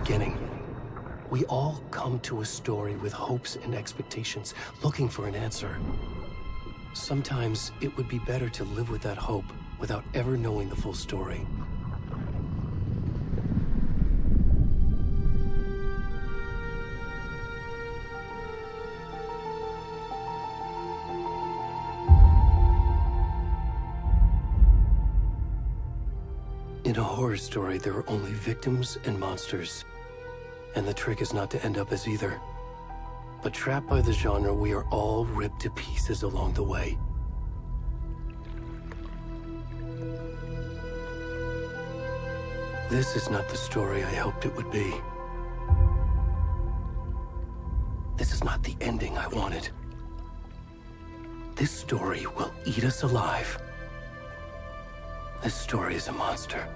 beginning. We all come to a story with hopes and expectations, looking for an answer. Sometimes it would be better to live with that hope without ever knowing the full story. In a horror story, there are only victims and monsters. And the trick is not to end up as either. But trapped by the genre, we are all ripped to pieces along the way. This is not the story I hoped it would be. This is not the ending I wanted. This story will eat us alive. This story is a monster.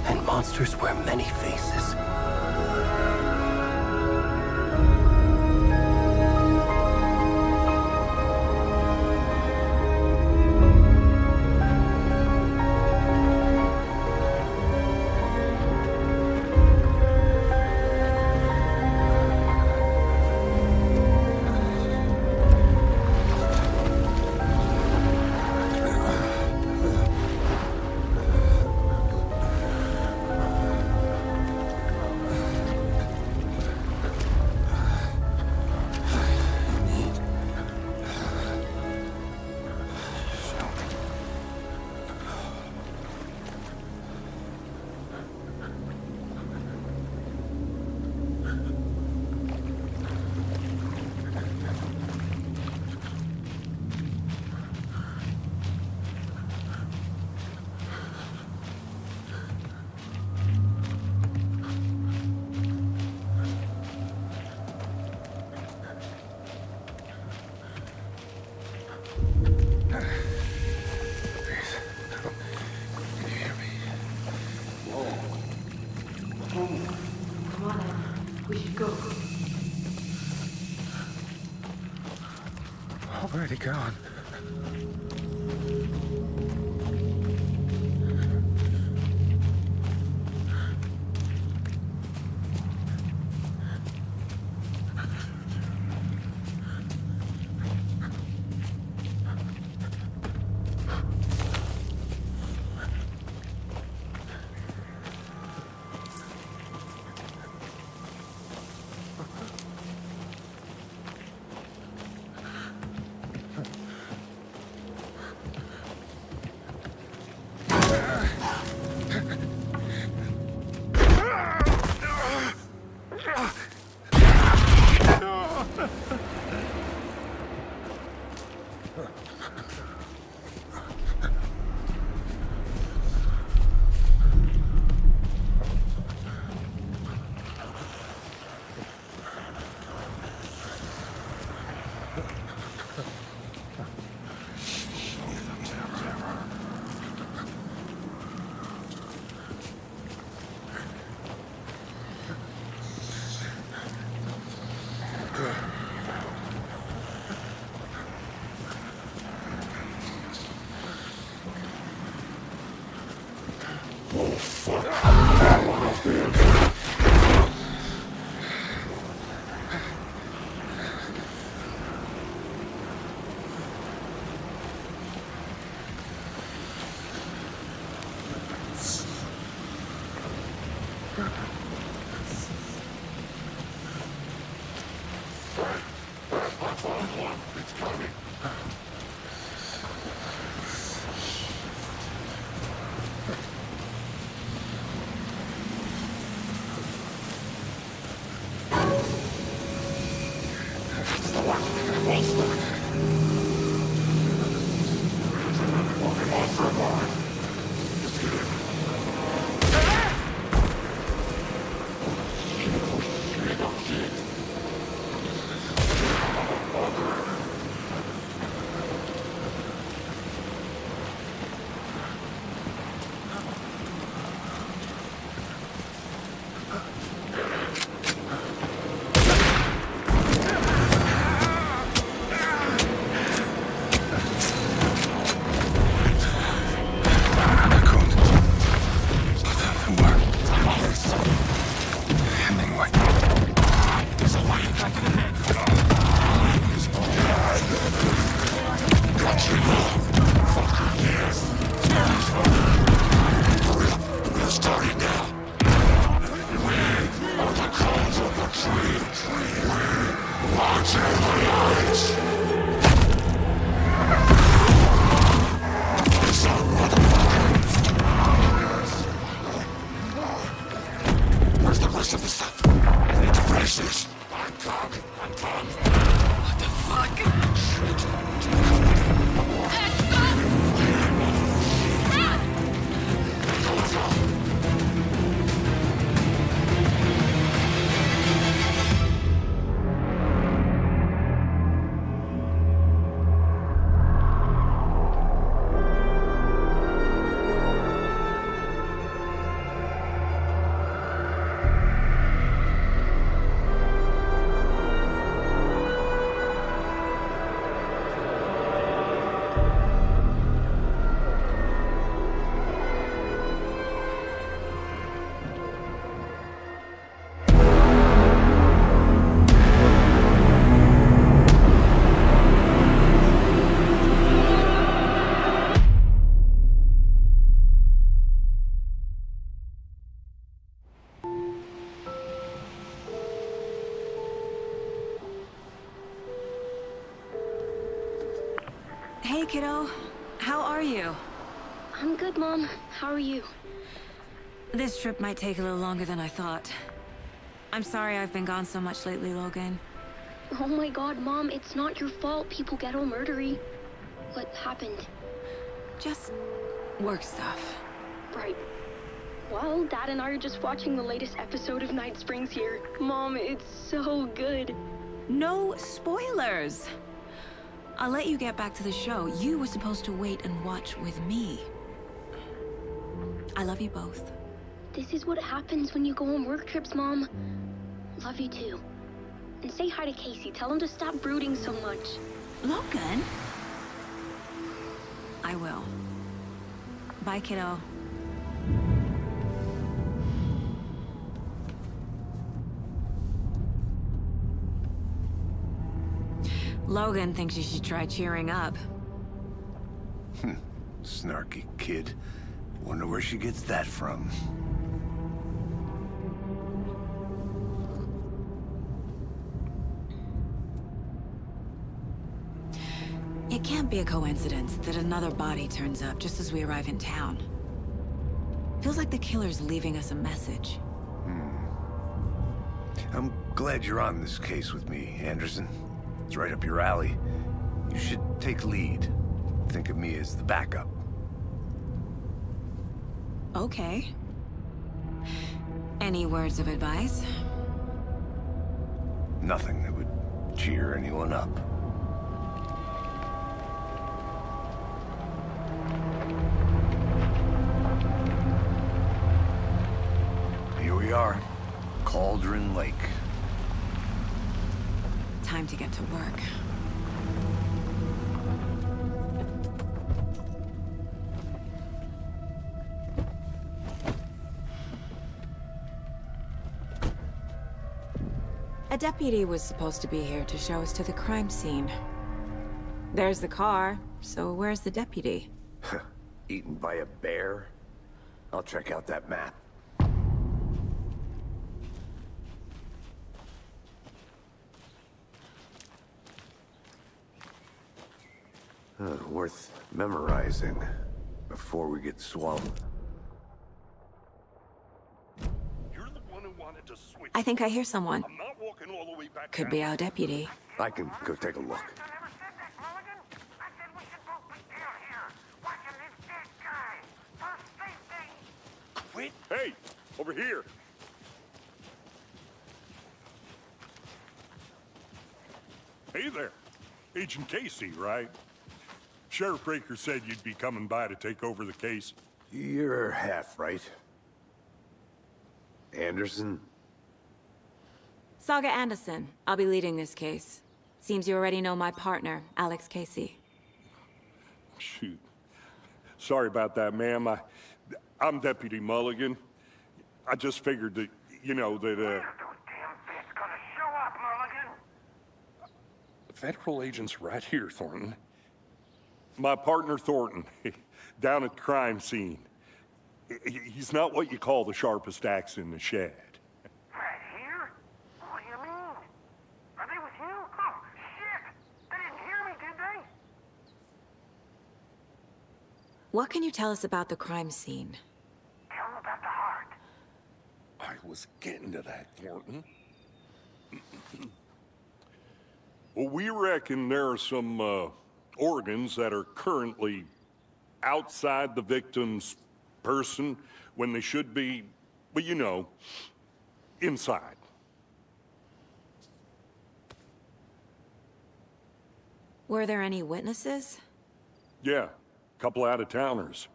And monsters wear many faces. Where'd he gone? I'm good, Mom. How are you? This trip might take a little longer than I thought. I'm sorry I've been gone so much lately, Logan. Oh my god, Mom, it's not your fault people get all murdery. What happened? Just work stuff. Right. Well, Dad and I are just watching the latest episode of Night Springs here. Mom, it's so good. No spoilers! I'll let you get back to the show. You were supposed to wait and watch with me. I love you both. This is what happens when you go on work trips, Mom. Love you too. And say hi to Casey. Tell him to stop brooding so much. Logan? I will. Bye, kiddo. Logan thinks you should try cheering up. Snarky kid. Wonder where she gets that from. It can't be a coincidence that another body turns up just as we arrive in town. Feels like the killer's leaving us a message. I'm glad you're on this case with me, Anderson. It's right up your alley. You should take lead. Think of me as the backup. Okay. Any words of advice? Nothing that would cheer anyone up. Here we are. Cauldron Lake. Time to get to work. A deputy was supposed to be here to show us to the crime scene. There's the car, so where's the deputy? Eaten by a bear? I'll check out that map. Worth memorizing before we get swung. You're the one who wanted to switch. I think I hear someone. I'm not walking all the way back. Could be our deputy. I can go take a look. Quit. Hey, over here. Hey there. Agent Casey, right? Sheriff Breaker said you'd be coming by to take over the case. You're half right. Anderson? Saga Anderson. I'll be leading this case. Seems you already know my partner, Alex Casey. Shoot. Sorry about that, ma'am. I'm Deputy Mulligan. I just figured that, you know, that, Those damn fists gonna show up, Mulligan. Federal agent's right here, Thornton. My partner, Thornton, down at the crime scene. He's not what you call the sharpest axe in the shed. Right here? What do you mean? Are they with you? Oh, shit! They didn't hear me, did they? What can you tell us about the crime scene? Tell them about the heart. I was getting to that, Thornton. Well, we reckon there are some, organs that are currently outside the victim's person when they should be, well, you know, inside. Were there any witnesses? Yeah, a couple out-of-towners.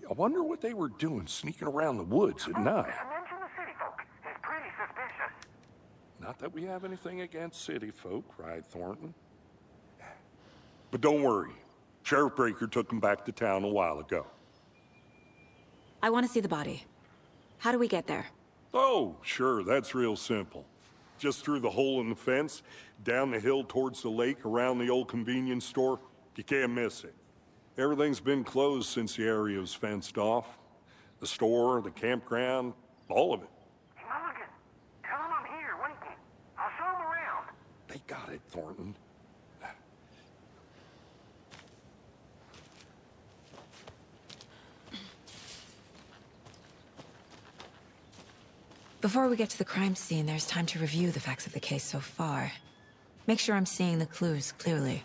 I wonder what they were doing sneaking around the woods at night. Mention the city folk. It's pretty suspicious. Not that we have anything against city folk, right, Thornton? But don't worry. Sheriff Breaker took him back to town a while ago. I want to see the body. How do we get there? Oh, sure, that's real simple. Just through the hole in the fence, down the hill towards the lake, around the old convenience store. You can't miss it. Everything's been closed since the area was fenced off. The store, the campground, all of it. Mulligan, tell them I'm here waiting. I'll show them around. They got it, Thornton. Before we get to the crime scene, there's time to review the facts of the case so far. Make sure I'm seeing the clues clearly.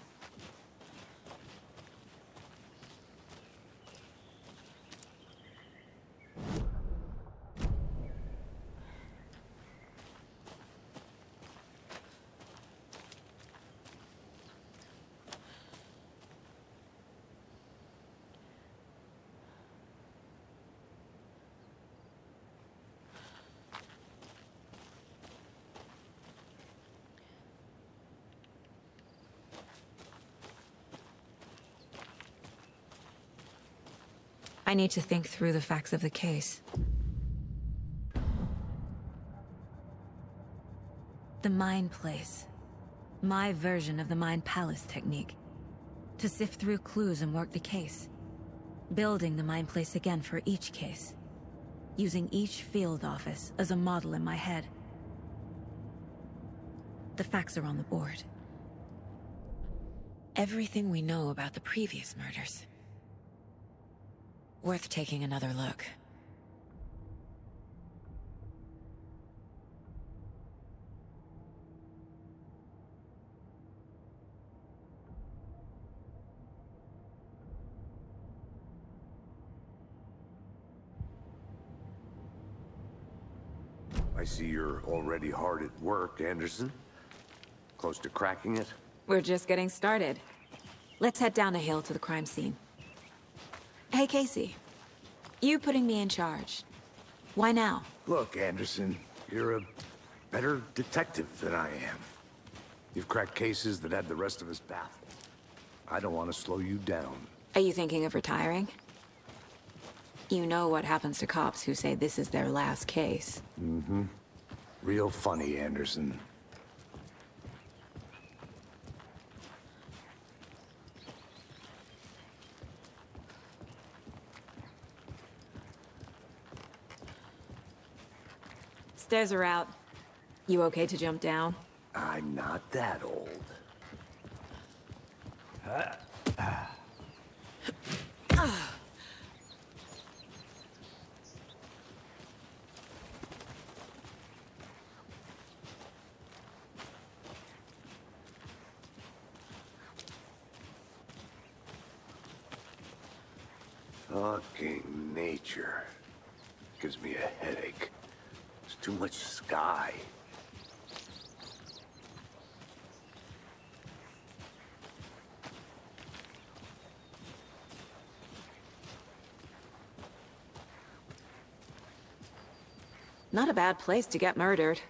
I need to think through the facts of the case. The Mind Place. My version of the Mind Palace technique. To sift through clues and work the case. Building the Mind Place again for each case. Using each field office as a model in my head. The facts are on the board. Everything we know about the previous murders. Worth taking another look. I see you're already hard at work, Anderson. Close to cracking it? We're just getting started. Let's head down the hill to the crime scene. Hey, Casey. You putting me in charge. Why now? Look, Anderson, you're a better detective than I am. You've cracked cases that had the rest of us baffled. I don't want to slow you down. Are you thinking of retiring? You know what happens to cops who say this is their last case. Mm-hmm. Real funny, Anderson. Stairs are out. You okay to jump down? I'm not that old. Fucking nature. Gives me a headache. There's too much sky. Not a bad place to get murdered.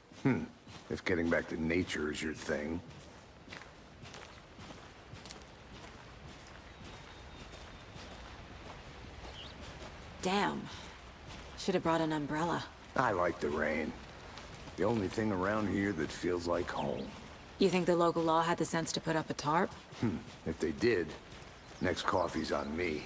If getting back to nature is your thing. Damn. Should have brought an umbrella. I like the rain. The only thing around here that feels like home. You think the local law had the sense to put up a tarp? If they did, next coffee's on me.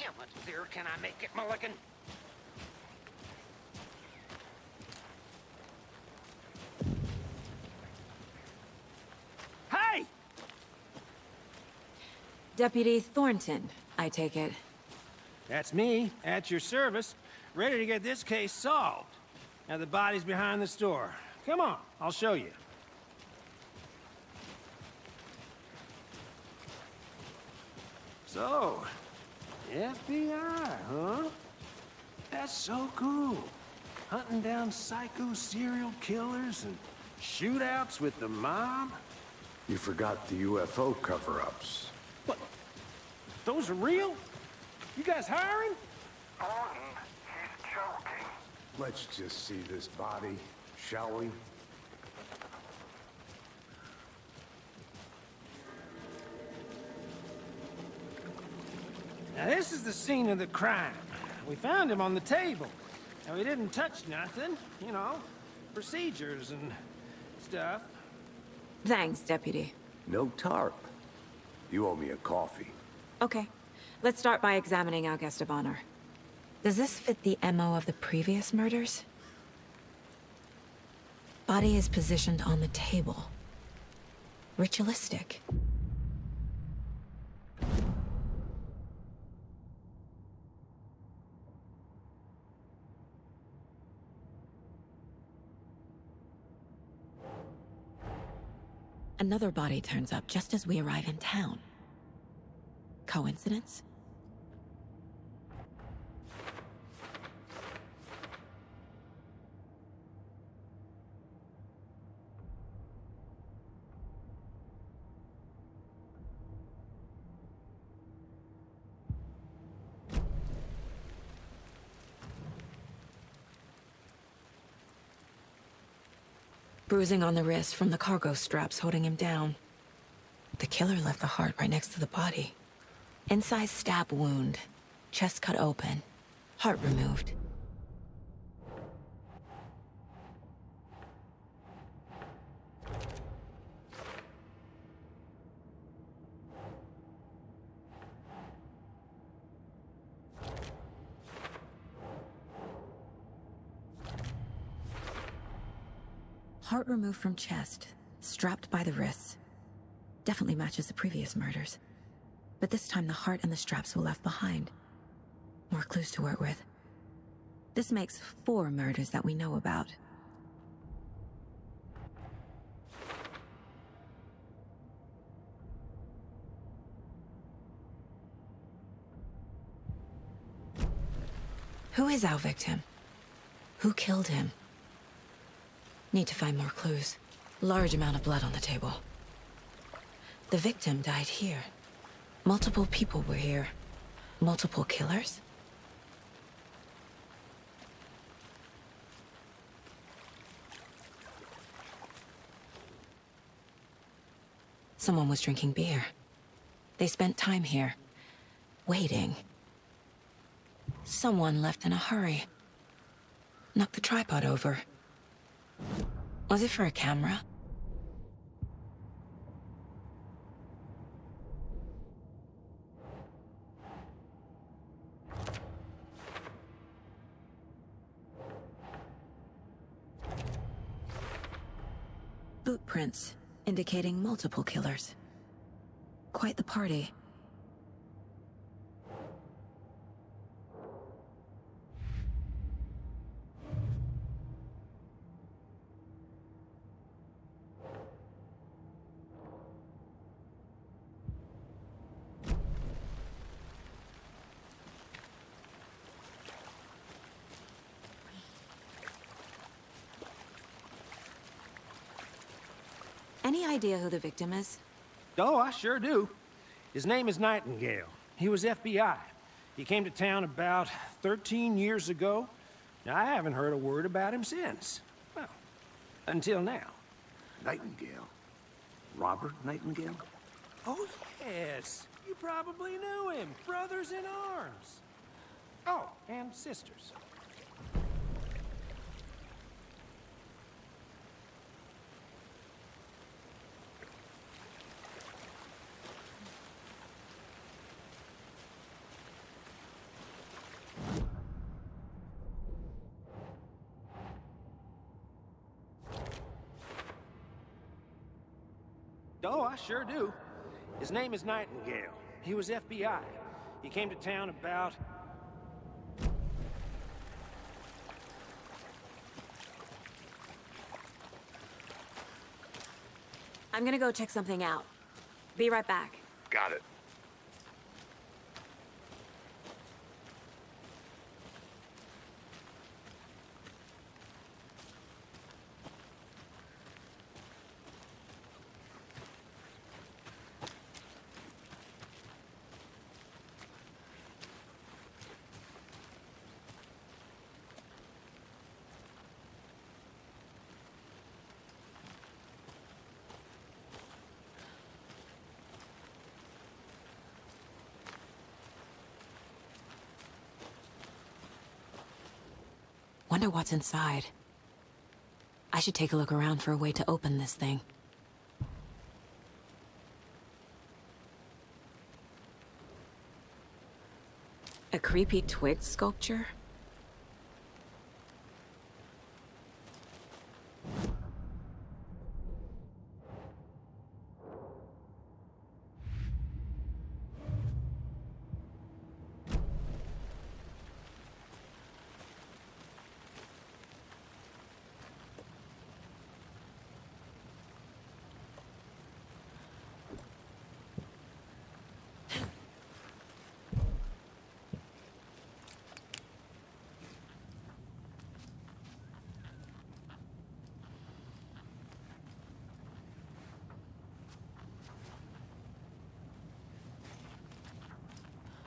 How much clearer can I make it, Mulligan? Hey! Deputy Thornton, I take it. That's me, at your service, ready to get this case solved. Now the body's behind the store. Come on, I'll show you. So, FBI, huh? That's so cool. Hunting down psycho serial killers and shootouts with the mob. You forgot the UFO cover-ups. What? Those are real? You guys hiring? Thornton, he's joking. Let's just see this body, shall we? Now this is the scene of the crime. We found him on the table. And we didn't touch nothing, you know, procedures and stuff. Thanks, Deputy. No tarp. You owe me a coffee. Okay. Let's start by examining our guest of honor. Does this fit the MO of the previous murders? Body is positioned on the table. Ritualistic. Another body turns up just as we arrive in town. Coincidence? Bruising on the wrist from the cargo straps holding him down. The killer left the heart right next to the body. Inside stab wound. Chest cut open. Heart removed. Heart removed from chest, strapped by the wrists. Definitely matches the previous murders. But this time the heart and the straps were left behind. More clues to work with. This makes 4 murders that we know about. Who is our victim? Who killed him? Need to find more clues. Large amount of blood on the table. The victim died here. Multiple people were here. Multiple killers? Someone was drinking beer. They spent time here. Waiting. Someone left in a hurry. Knocked the tripod over. Was it for a camera? Boot prints, indicating multiple killers. Quite the party. Any idea who the victim is? Oh, I sure do. His name is Nightingale. He was FBI. He came to town about 13 years ago. Now, I haven't heard a word about him since. Well, until now. Nightingale? Robert Nightingale? Oh, yes. You probably knew him. Brothers in arms. Oh, and sisters. Oh, I sure do. His name is Nightingale. He was FBI. He came to town about... I'm gonna go check something out. Be right back. Got it. Wonder what's inside. I should take a look around for a way to open this thing. A creepy twig sculpture?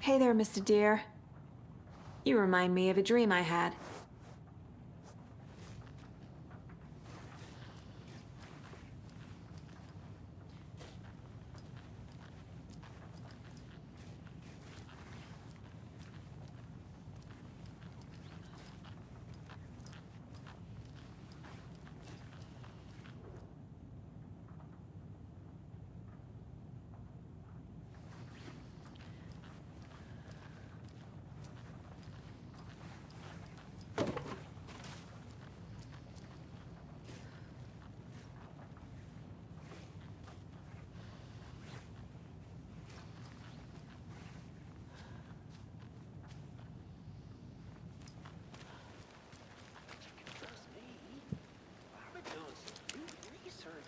Hey there, Mr. Deer. You remind me of a dream I had.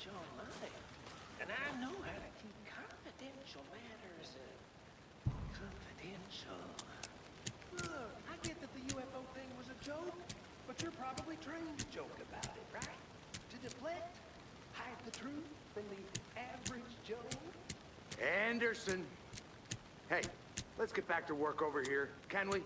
Online, and I know how to keep confidential matters confidential. Look, I get that the UFO thing was a joke, but you're probably trained to joke about it, right? To deflect, hide the truth from the average Joe. Anderson! Hey, let's get back to work over here, can we?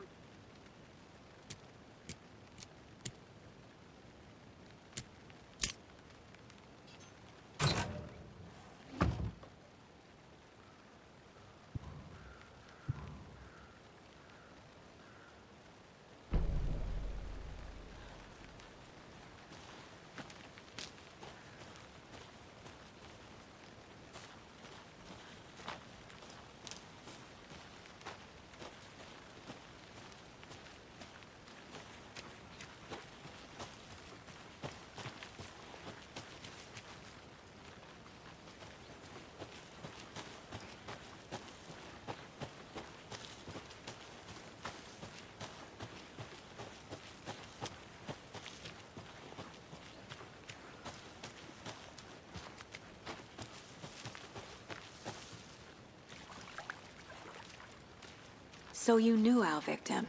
So you knew our victim?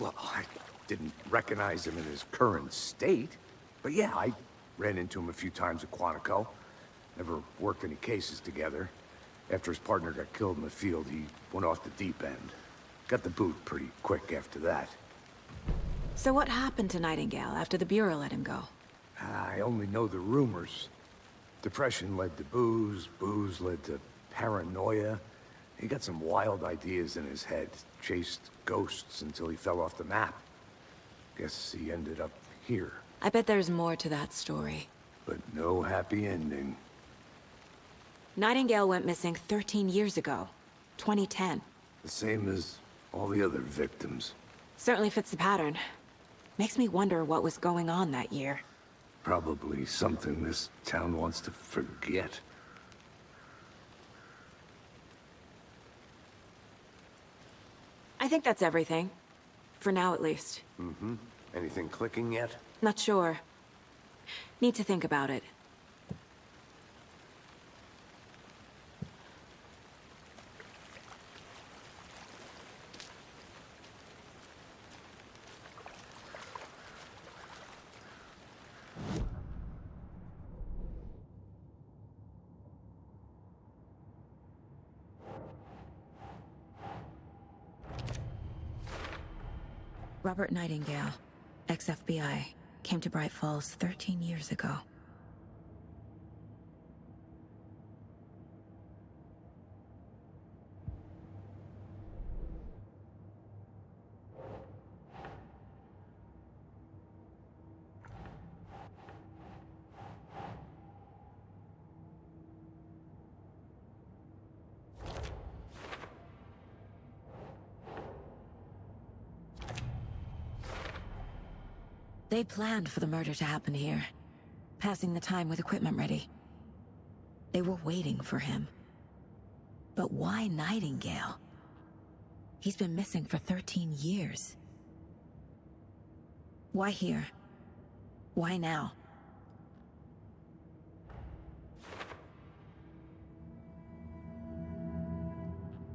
Well, I didn't recognize him in his current state. But yeah, I ran into him a few times at Quantico. Never worked any cases together. After his partner got killed in the field, he went off the deep end. Got the boot pretty quick after that. So what happened to Nightingale after the Bureau let him go? I only know the rumors. Depression led to booze, booze led to paranoia. He got some wild ideas in his head, chased ghosts until he fell off the map. Guess he ended up here. I bet there's more to that story. But no happy ending. Nightingale went missing 13 years ago, 2010. The same as all the other victims. Certainly fits the pattern. Makes me wonder what was going on that year. Probably something this town wants to forget. I think that's everything. For now, at least. Mm-hmm. Anything clicking yet? Not sure. Need to think about it. Robert Nightingale, ex-FBI, came to Bright Falls 13 years ago. They planned for the murder to happen here, passing the time with equipment ready. They were waiting for him. But why Nightingale? He's been missing for 13 years. Why here? Why now?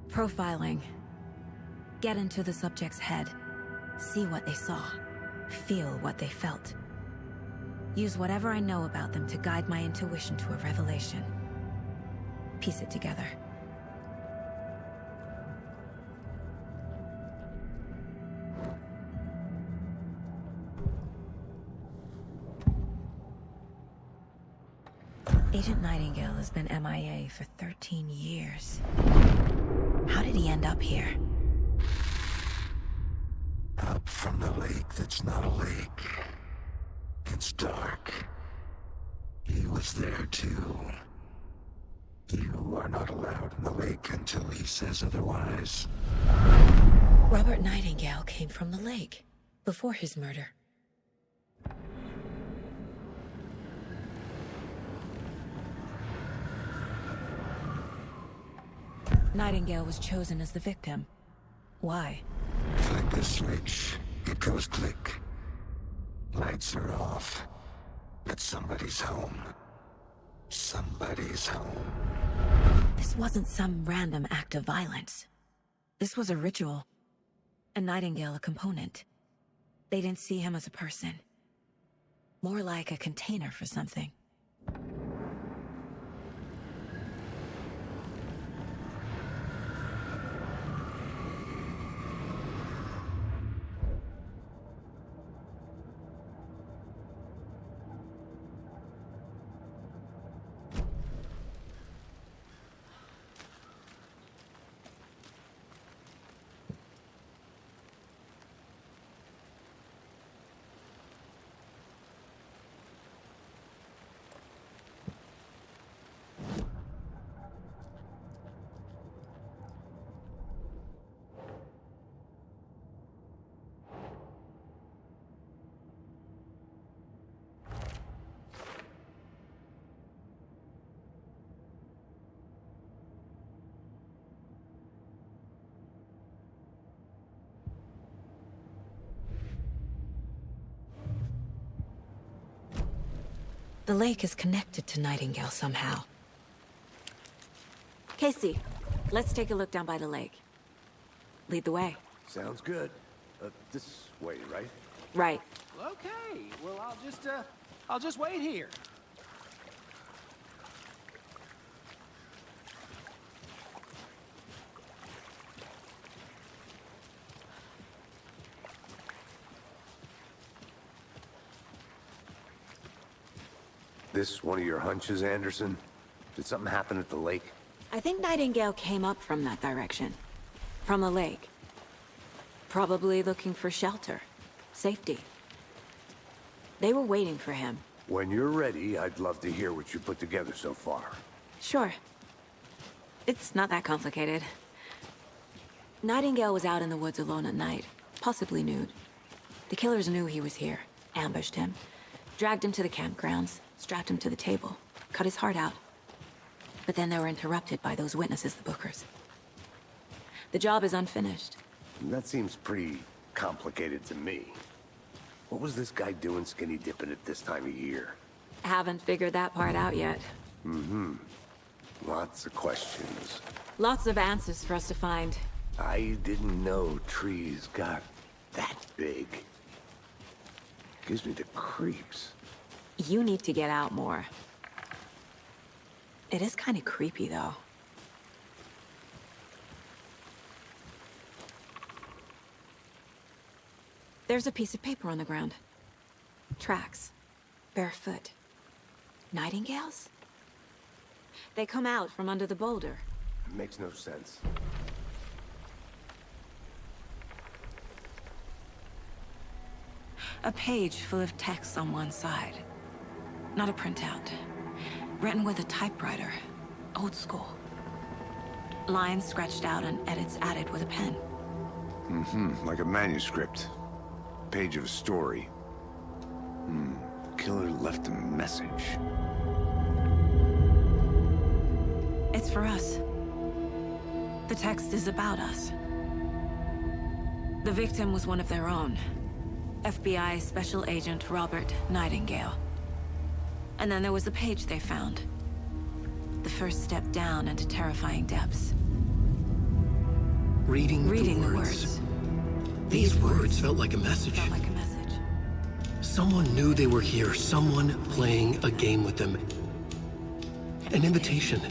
Profiling. Get into the subject's head. See what they saw. Feel what they felt. Use whatever I know about them to guide my intuition to a revelation. Piece it together. Agent Nightingale has been MIA for 13 years. How did he end up here? Up from the lake that's not a lake. It's dark. He was there too. You are not allowed in the lake until he says otherwise. Robert Nightingale came from the lake, before his murder. Nightingale was chosen as the victim. Why? Flick the switch, it goes click. Lights are off. But somebody's home. Somebody's home. This wasn't some random act of violence. This was a ritual. And Nightingale a component. They didn't see him as a person. More like a container for something. The lake is connected to Nightingale somehow. Casey, let's take a look down by the lake. Lead the way. Sounds good. This way, right? Right. Okay, well, I'll just wait here. This one of your hunches, Anderson? Did something happen at the lake? I think Nightingale came up from that direction. From the lake. Probably looking for shelter. Safety. They were waiting for him. When you're ready, I'd love to hear what you put together so far. Sure. It's not that complicated. Nightingale was out in the woods alone at night, possibly nude. The killers knew he was here, ambushed him, dragged him to the campgrounds, strapped him to the table, cut his heart out. But then they were interrupted by those witnesses, the Bookers. The job is unfinished. That seems pretty complicated to me. What was this guy doing skinny dipping at this time of year? Haven't figured that part out yet. Mm-hmm. Lots of questions. Lots of answers for us to find. I didn't know trees got that big. Gives me the creeps. You need to get out more. It is kind of creepy, though. There's a piece of paper on the ground. Tracks. Barefoot. Nightingales? They come out from under the boulder. Makes no sense. A page full of text on one side. Not a printout. Written with a typewriter. Old school. Lines scratched out and edits added with a pen. Mm-hmm. Like a manuscript. Page of a story. Killer left a message. It's for us. The text is about us. The victim was one of their own. FBI Special Agent Robert Nightingale. And then there was the page they found. The first step down into terrifying depths. Reading the words. These words felt like a message. Felt like a message. Someone knew they were here. Someone playing a game with them. An invitation.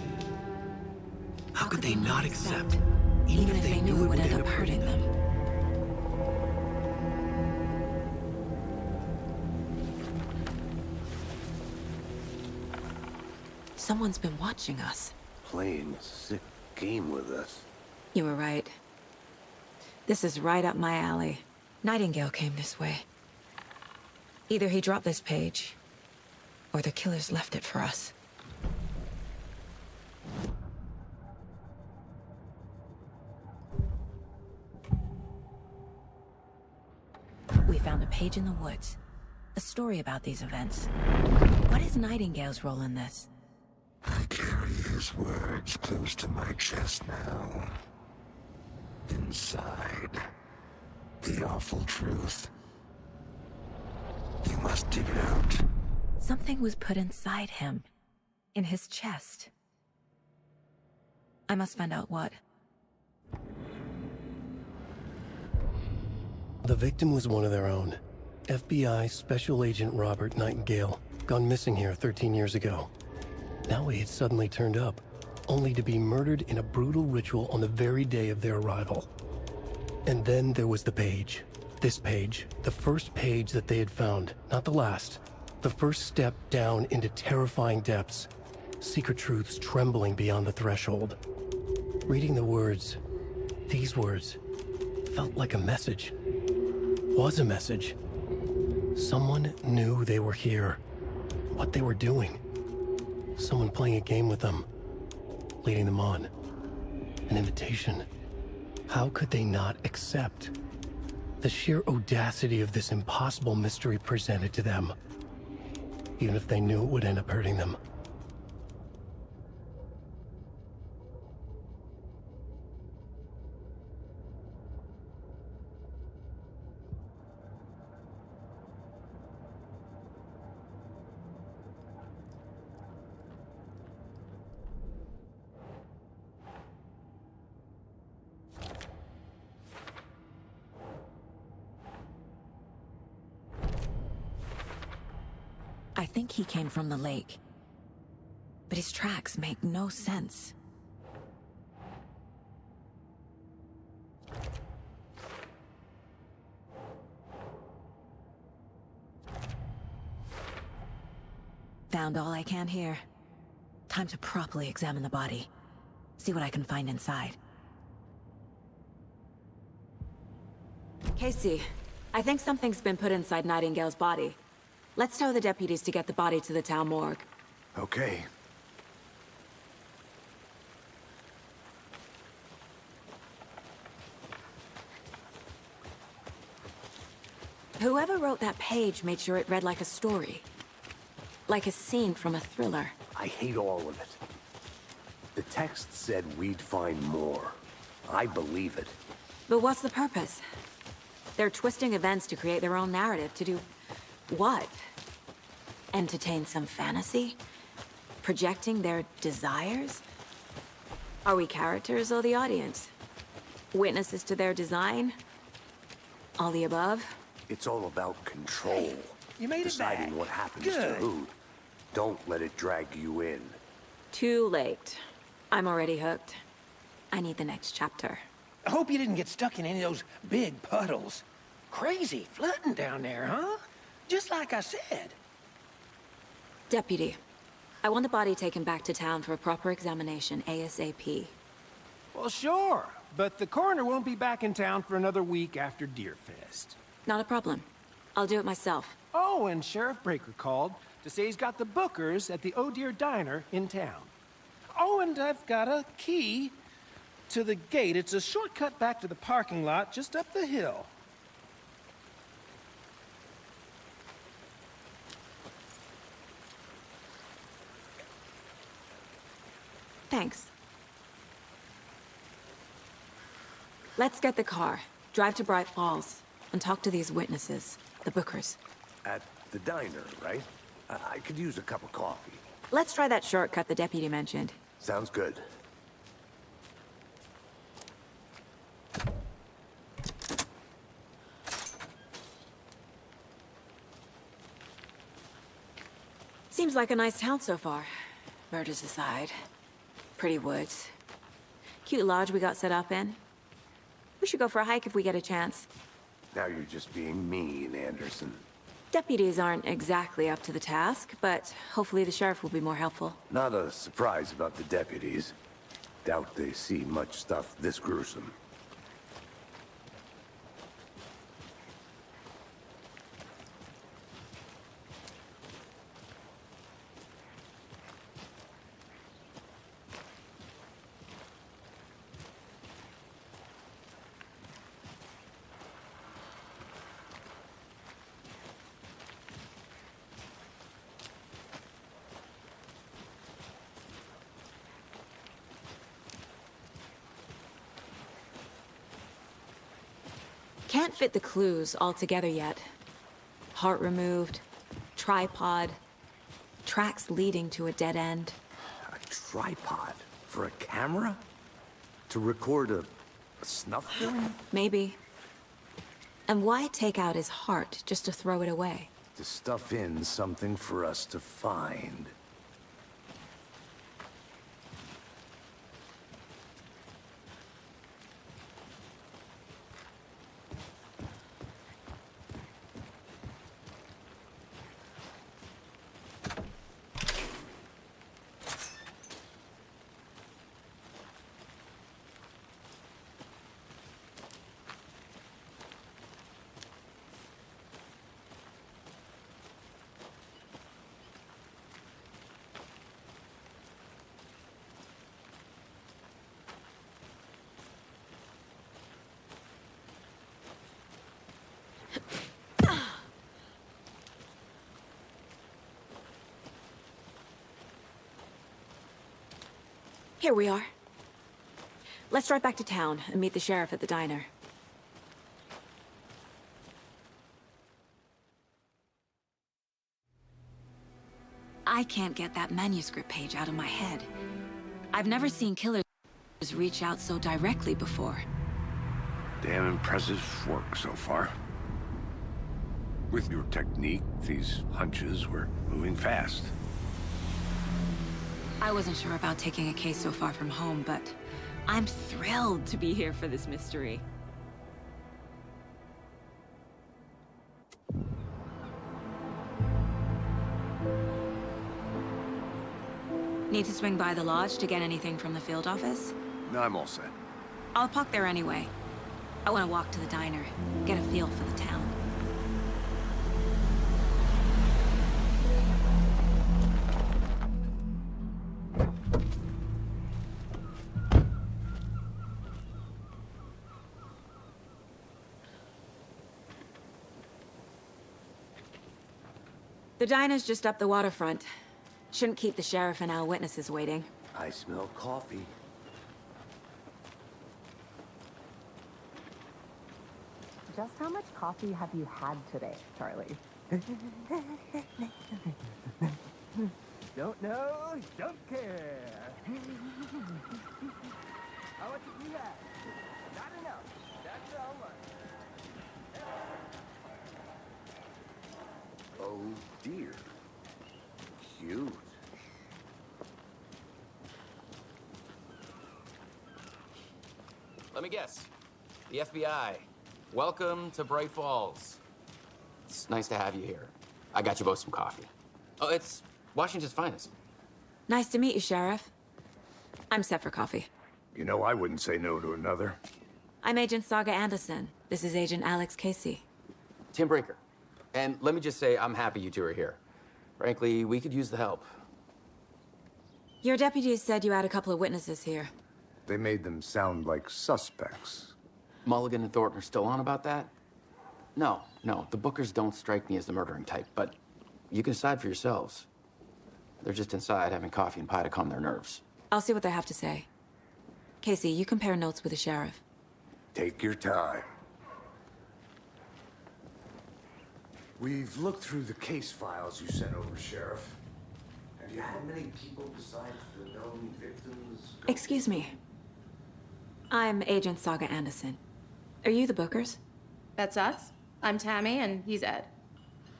How could they not accept, even if they knew it would end up hurting them? Someone's been watching us. Playing a sick game with us. You were right. This is right up my alley. Nightingale came this way. Either he dropped this page, or the killers left it for us. We found a page in the woods. A story about these events. What is Nightingale's role in this? I carry his words close to my chest now. Inside, the awful truth. You must dig it out. Something was put inside him. In his chest. I must find out what. The victim was one of their own. FBI Special Agent Robert Nightingale, gone missing here 13 years ago. Now he had suddenly turned up, only to be murdered in a brutal ritual on the very day of their arrival. And then there was the page. This page, the first page that they had found, not the last. The first step down into terrifying depths. Secret truths trembling beyond the threshold. Reading the words, these words, felt like a message. Was a message. Someone knew they were here. What they were doing. Someone playing a game with them. Leading them on. An invitation. How could they not accept? The sheer audacity of this impossible mystery presented to them. Even if they knew it would end up hurting them. I think he came from the lake. But his tracks make no sense. Found all I can here. Time to properly examine the body. See what I can find inside. Casey, I think something's been put inside Nightingale's body. Let's tell the deputies to get the body to the town morgue. Okay. Whoever wrote that page made sure it read like a story. Like a scene from a thriller. I hate all of it. The text said we'd find more. I believe it. But what's the purpose? They're twisting events to create their own narrative to do... what? Entertain some fantasy? Projecting their desires? Are we characters or the audience? Witnesses to their design? All the above? It's all about control. Hey, you made it Deciding back. what happens Good. to who. Don't let it drag you in. Too late. I'm already hooked. I need the next chapter. I hope you didn't get stuck in any of those big puddles. Crazy flooding down there, huh? Just like I said. Deputy, I want the body taken back to town for a proper examination, ASAP. Well, sure. But the coroner won't be back in town for another week after Deerfest. Not a problem. I'll do it myself. Oh, and Sheriff Breaker called to say he's got the bookers at the Oh Dear Diner in town. Oh, and I've got a key to the gate. It's a shortcut back to the parking lot just up the hill. Thanks. Let's get the car, drive to Bright Falls, and talk to these witnesses, the Bookers. At the diner, right? I could use a cup of coffee. Let's try that shortcut the deputy mentioned. Sounds good. Seems like a nice town so far. Murders aside. Pretty woods. Cute lodge we got set up in. We should go for a hike if we get a chance. Now you're just being mean, Anderson. Deputies aren't exactly up to the task, but hopefully the sheriff will be more helpful. Not a surprise about the deputies. Doubt they see much stuff this gruesome. Can't fit the clues all together yet. Heart removed, tripod, tracks leading to a dead end. A tripod? For a camera? To record a snuff film? Maybe. And why take out his heart just to throw it away? To stuff in something for us to find. Here we are. Let's drive back to town and meet the sheriff at the diner. I can't get that manuscript page out of my head. I've never seen killers reach out so directly before. Damn impressive work so far. With your technique, these hunches were moving fast. I wasn't sure about taking a case so far from home, but I'm thrilled to be here for this mystery. Need to swing by the lodge to get anything from the field office? No, I'm all set. I'll park there anyway. I want to walk to the diner, get a feel for the town. The diner's just up the waterfront. Shouldn't keep the sheriff and our witnesses waiting. I smell coffee. Just how much coffee have you had today, Charlie? Don't know, don't care. How much have you had? Not enough. That's how much. Oh dear. Cute. Let me guess. The FBI. Welcome to Bright Falls. It's nice to have you here. I got you both some coffee. Oh, it's Washington's finest. Nice to meet you, Sheriff. I'm set for coffee. You know, I wouldn't say no to another. I'm Agent Saga Anderson. This is Agent Alex Casey. Tim Breaker. And let me just say, I'm happy you two are here. Frankly, we could use the help. Your deputies said you had a couple of witnesses here. They made them sound like suspects. Mulligan and Thornton are still on about that? No, the Bookers don't strike me as the murdering type, but you can decide for yourselves. They're just inside having coffee and pie to calm their nerves. I'll see what they have to say. Casey, you compare notes with the sheriff. Take your time. We've looked through the case files you sent over, Sheriff. Have you had many people besides the known victims? Excuse me. I'm Agent Saga Anderson. Are you the Bookers? That's us. I'm Tammy, and he's Ed.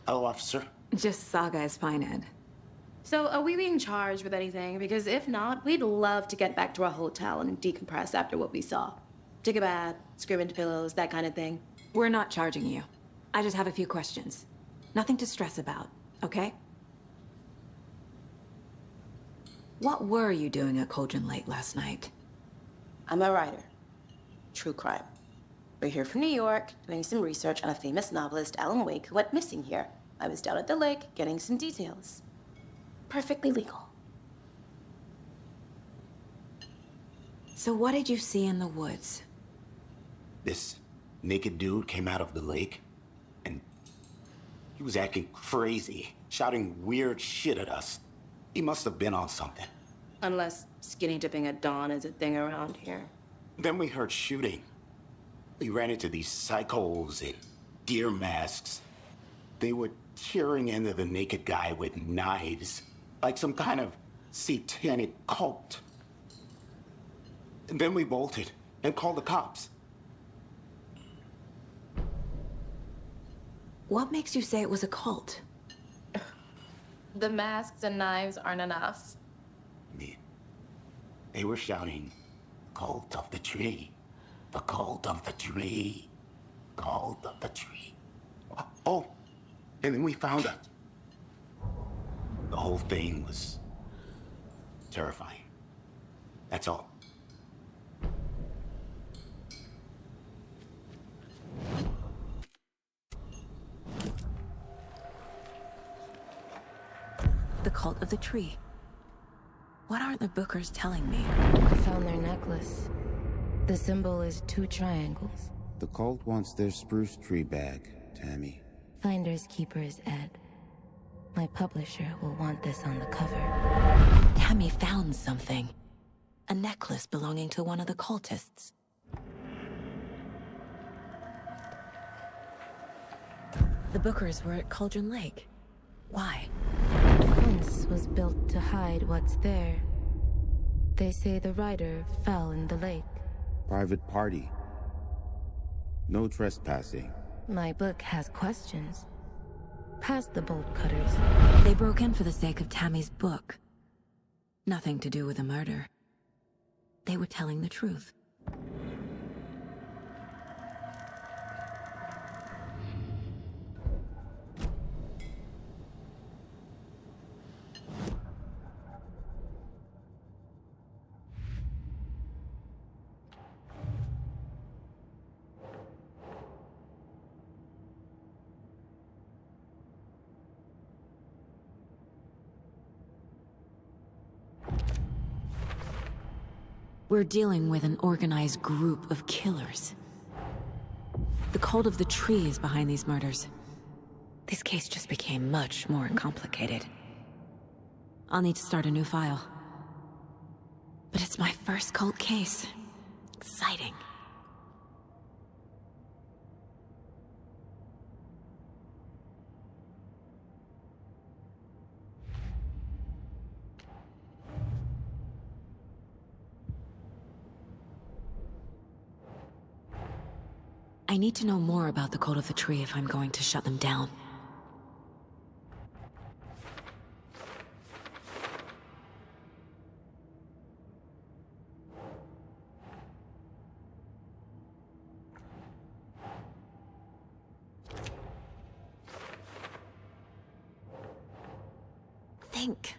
Hello, officer. Just Saga is fine, Ed. So, are we being charged with anything? Because if not, we'd love to get back to our hotel and decompress after what we saw. Take a bath, scream into pillows, that kind of thing. We're not charging you. I just have a few questions. Nothing to stress about, okay? What were you doing at Cauldron Lake last night? I'm a writer. True crime. We're here from New York, doing some research on a famous novelist, Alan Wake, who went missing here. I was down at the lake, getting some details. Perfectly legal. So what did you see in the woods? This naked dude came out of the lake, and he was acting crazy, shouting weird shit at us. He must have been on something. Unless skinny dipping at dawn is a thing around here. Then we heard shooting. We ran into these psychos in deer masks. They were tearing into the naked guy with knives, like some kind of satanic cult. And then we bolted and called the cops. What makes you say it was a cult? The masks and knives aren't enough. They were shouting, "Cult of the tree, the cult of the tree, cult of the tree." Oh, and then we found it. The whole thing was terrifying. That's all. The cult of the tree. What aren't the Bookers telling me? I found their necklace. The symbol is 2 triangles. The cult wants their spruce tree back, Tammy. Finders keepers, Ed. My publisher will want this on the cover. Tammy found something. A necklace belonging to one of the cultists. The Bookers were at Cauldron Lake. Why? Fence was built to hide what's there. They say the rider fell in the lake. Private party. No trespassing. My book has questions. Past the bolt cutters. They broke in for the sake of Tammy's book. Nothing to do with the murder. They were telling the truth. We're dealing with an organized group of killers. The cult of the tree is behind these murders. This case just became much more complicated. I'll need to start a new file. But it's my first cult case. Exciting. I need to know more about the cult of the tree if I'm going to shut them down. Think.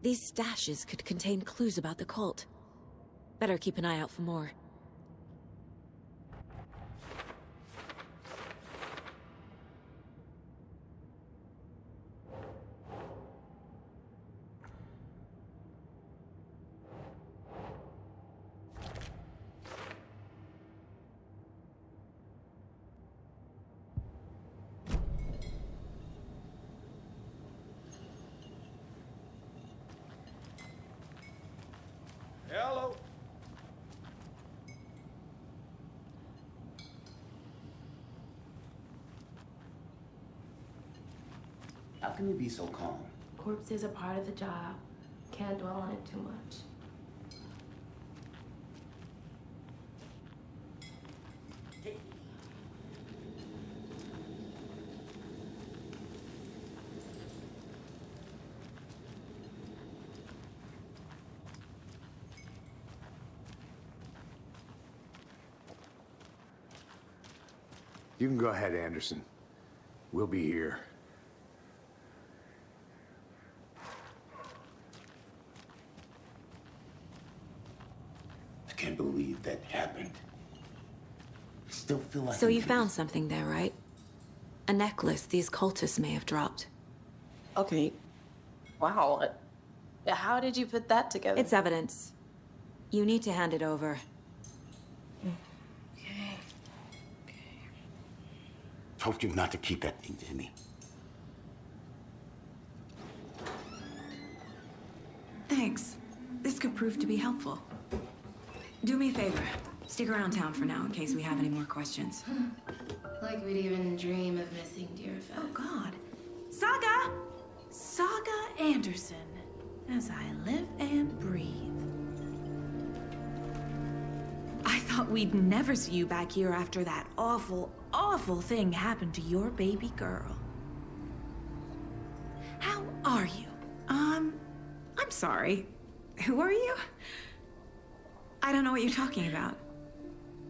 These stashes could contain clues about the cult. Better keep an eye out for more. Hello. How can you be so calm? Corpses are part of the job. Can't dwell on it too much. You can go ahead, Anderson. We'll be here. I can't believe that happened. I still feel like... So you found something there, right? A necklace these cultists may have dropped. Okay. Wow. How did you put that together? It's evidence. You need to hand it over. Told you not to keep that thing to me. Thanks. This could prove to be helpful. Do me a favor. Stick around town for now in case we have any more questions. Like we'd even dream of missing dear Fez. Oh, God. Saga! Saga Anderson. As I live and breathe. I thought we'd never see you back here after that awful, awful thing happened to your baby girl. How are you? I'm sorry. Who are you? I don't know what you're talking about.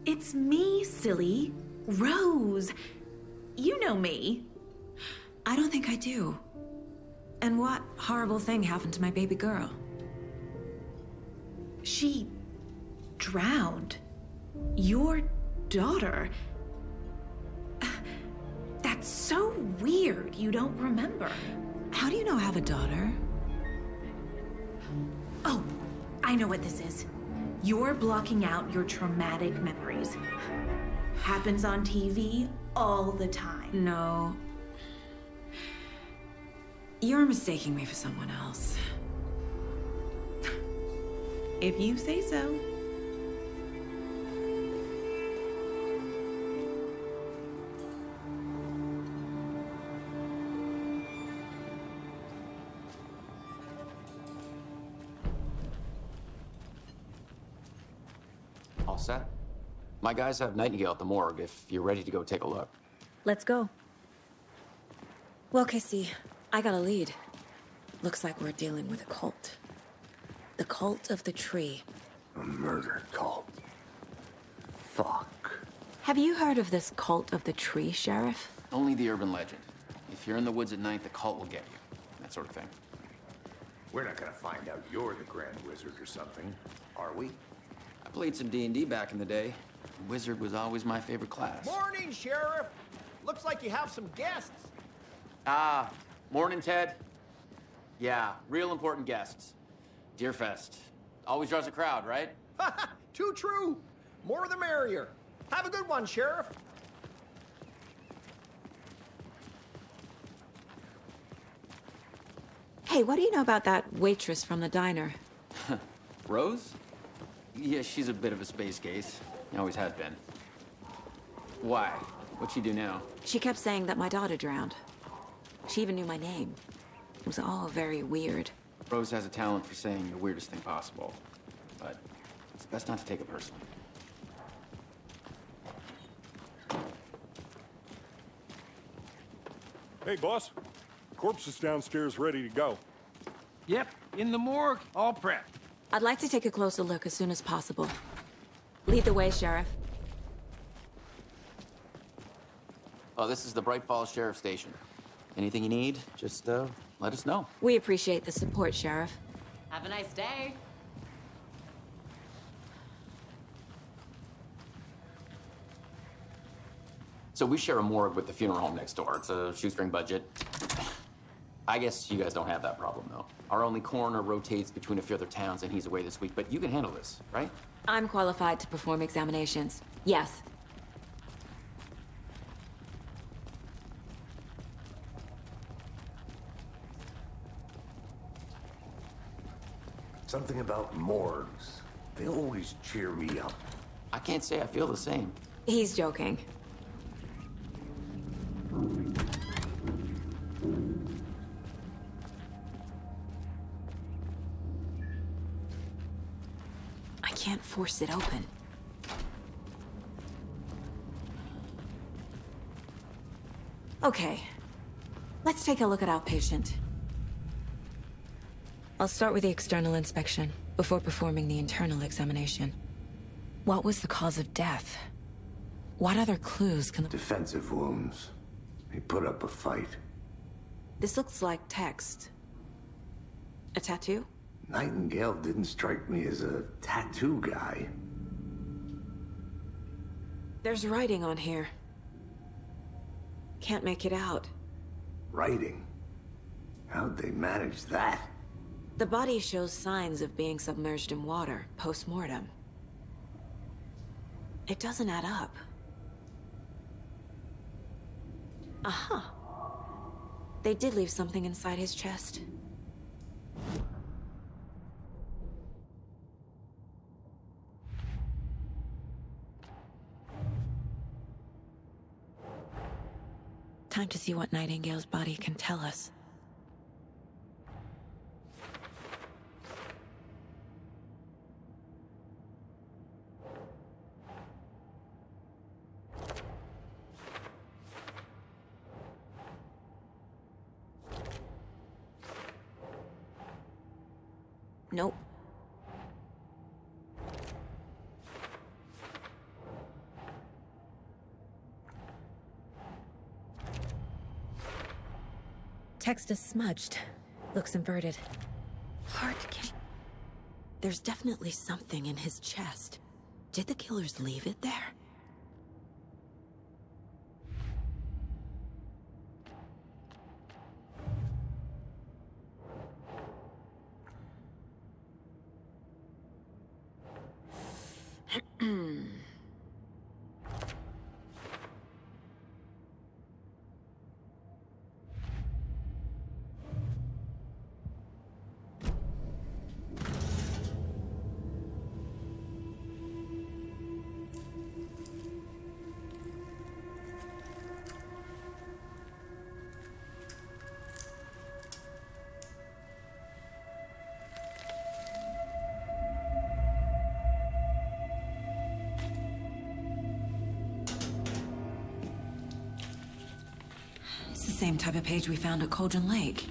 It's me, silly. Rose. You know me. I don't think I do. And what horrible thing happened to my baby girl? She drowned. Your daughter. That's so weird you don't remember. How do you know I have a daughter? Oh, I know what this is. You're blocking out your traumatic memories. Happens on TV all the time. No. You're mistaking me for someone else. If you say so. All set? My guys have Nightingale at the morgue if you're ready to go take a look. Let's go. Well, Casey, I got a lead. Looks like we're dealing with a cult. The cult of the tree. A murder cult. Fuck. Have you heard of this cult of the tree, Sheriff? Only the urban legend. If you're in the woods at night, the cult will get you. That sort of thing. We're not gonna find out you're the Grand Wizard or something, are we? I played some D&D back in the day. Wizard was always my favorite class. Morning, Sheriff. Looks like you have some guests. Ah, morning, Ted. Yeah, real important guests. Deerfest. Always draws a crowd, right? Too true. More the merrier. Have a good one, Sheriff. Hey, what do you know about that waitress from the diner? Rose? Yeah, she's a bit of a space case. Always has been. Why? What'd she do now? She kept saying that my daughter drowned. She even knew my name. It was all very weird. Rose has a talent for saying the weirdest thing possible. But it's best not to take it personally. Hey, boss. Corpse is downstairs ready to go. Yep, in the morgue, all prepped. I'd like to take a closer look as soon as possible. Lead the way, Sheriff. Oh, this is the Bright Falls Sheriff Station. Anything you need, just let us know. We appreciate the support, Sheriff. Have a nice day. So we share a morgue with the funeral home next door. It's a shoestring budget. I guess you guys don't have that problem, though. Our only coroner rotates between a few other towns, and he's away this week, but you can handle this, right? I'm qualified to perform examinations. Yes. Something about morgues. They always cheer me up. I can't say I feel the same. He's joking. I can't force it open. Okay. Let's take a look at outpatient. I'll start with the external inspection, before performing the internal examination. What was the cause of death? What other clues can... Defensive wounds. He put up a fight. This looks like text. A tattoo? Nightingale didn't strike me as a tattoo guy. There's writing on here. Can't make it out. Writing? How'd they manage that? The body shows signs of being submerged in water, post-mortem. It doesn't add up. Aha. They did leave something inside his chest. Time to see what Nightingale's body can tell us. Nope. Text is smudged. Looks inverted. Heart can... There's definitely something in his chest. Did the killers leave it there? It's the same type of page we found at Cauldron Lake.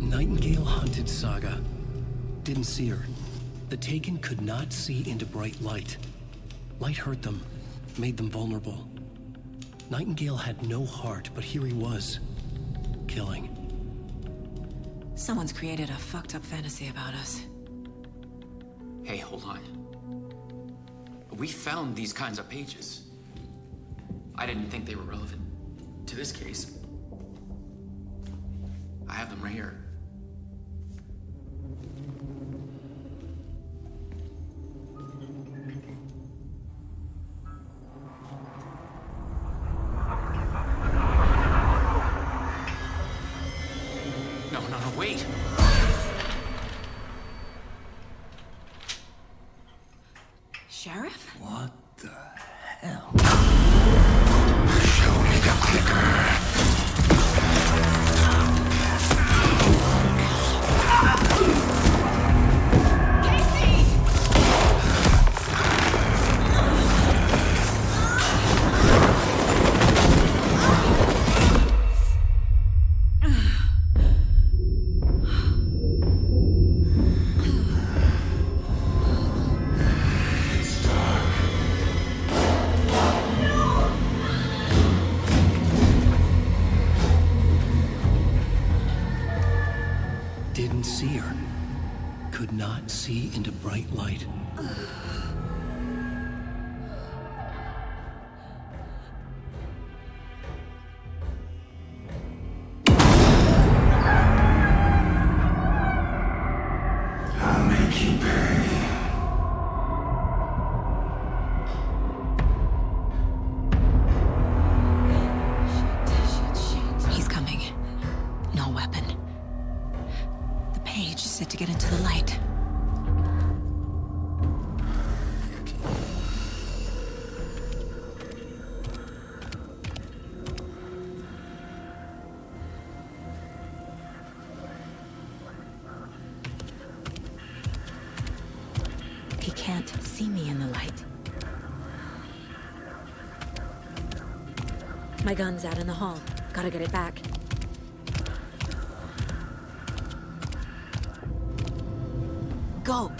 Nightingale hunted Saga. Didn't see her. The Taken could not see into bright light. Light hurt them, made them vulnerable. Nightingale had no heart, but here he was, killing. Someone's created a fucked up fantasy about us. Hey, hold on. We found these kinds of pages. I didn't think they were relevant to this case. I have them right here. No, wait! Sheriff? What the hell? Show me the clicker. Didn't see her. Could not see into bright light. I'll make you pay. He's coming. No weapon. The page is set to get into the light. tiny in the light. My gun's out in the hall. Gotta get it back. Go!